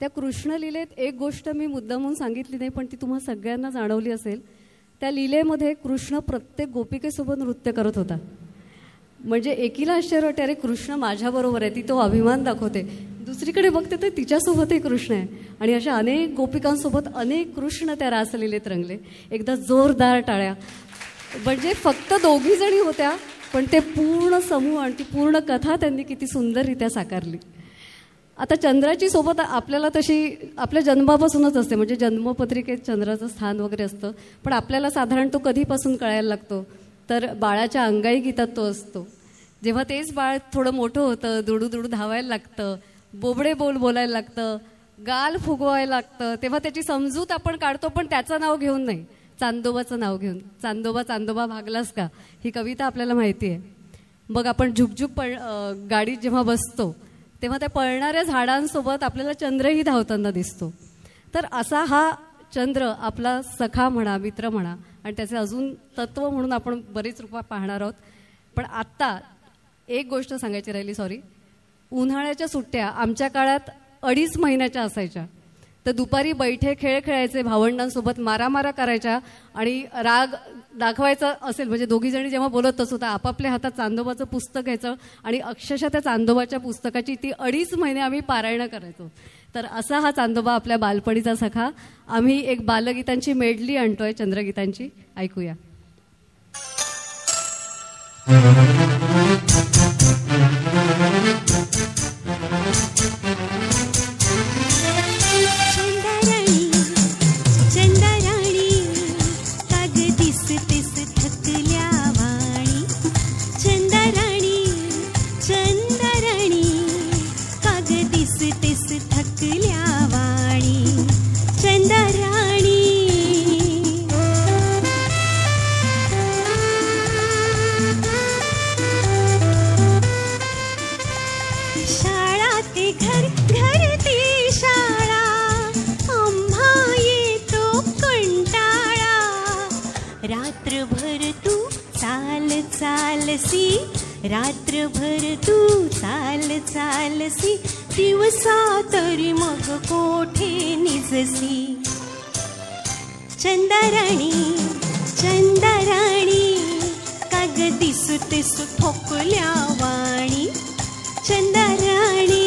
त्या कृष्णलीलेत एक गोष्ट मी मुद्दामून सांगितली नाही, पण ती तुम्हा सगळ्यांना जाणवली असेल. त्या लीलेमध्ये कृष्ण प्रत्येक गोपिकेसोबत नृत्य करत होता. म्हणजे एकीला आश्चर्य वाटते, अरे कृष्ण माझ्याबरोबर आहे, ती तो अभिमान दाखवते. दुसरीकडे बघते तर तिच्यासोबतही कृष्ण आहे. आणि अशा अनेक गोपिकांसोबत अनेक कृष्ण त्या रासलीलेत रंगले. एकदा जोरदार टाळ्या. म्हणजे फक्त दोघी जणी होत्या, पण ते पूर्ण समूह आणि ती पूर्ण कथा त्यांनी किती सुंदररित्या साकारली. आता चंद्राची सोबत आपल्याला तशी आपल्या जन्मापासूनच असते, म्हणजे जन्मपत्रिकेत चंद्राचं स्थान वगैरे असतं. पण आपल्याला साधारण तो कधीपासून कळायला लागतो, तर बाळाच्या अंगाई गीतात तो असतो. जेव्हा तेच बाळ थोडं मोठं होतं, दुडू दुडू धावायला लागतं, बोबडे बोल बोलायला लागतं, गाल फुगवायला लागतं, तेव्हा त्याची समजूत आपण काढतो, पण त्याचं नाव घेऊन नाही, चांदोबाचं नाव घेऊन. चांदोबा चांदोबा भागलास का, ही कविता आपल्याला माहिती आहे. मग आपण झुकझुक गाडीत जेव्हा बसतो तेव्हा त्या पळणाऱ्या झाडांसोबत आपल्याला चंद्रही धावताना दिसतो. तर असा हा चंद्र आपला सखा म्हणा, मित्र म्हणा, आणि त्याचे अजून तत्व म्हणून आपण बरीच रूपा पाहणार आहोत. पण आत्ता एक गोष्ट सांगायची राहिली, सॉरी. उन्हाळ्याच्या सुट्ट्या आमच्या काळात 2.5 महिन्याच्या असायच्या. तर दुपारी बैठे खेळ खेळायचे, भावंडांसोबत मारामारा करायच्या, आणि राग दाखवायचा असेल म्हणजे दोघी जणी जेव्हा बोलत असतो तर आपापल्या हातात चांदोबाचं पुस्तक घ्यायचं आणि अक्षरशः त्या चांदोबाच्या पुस्तकाची ती 2.5 महिने आम्ही पारायण करायचो. तर असा हा चांदोबा आपल्या बालपणीचा सखा. आम्ही एक बालगीतांची मेडली आणतोय, चंद्रगीतांची. ऐकूया. रात्रभर तू चाल चालसी, दिवसा तरी मग कोठे निजसी. चंदाराणी चंदाराणी काग दिसतेस ठोकल्या वाणी. चंदाराणी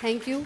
थँक्यू.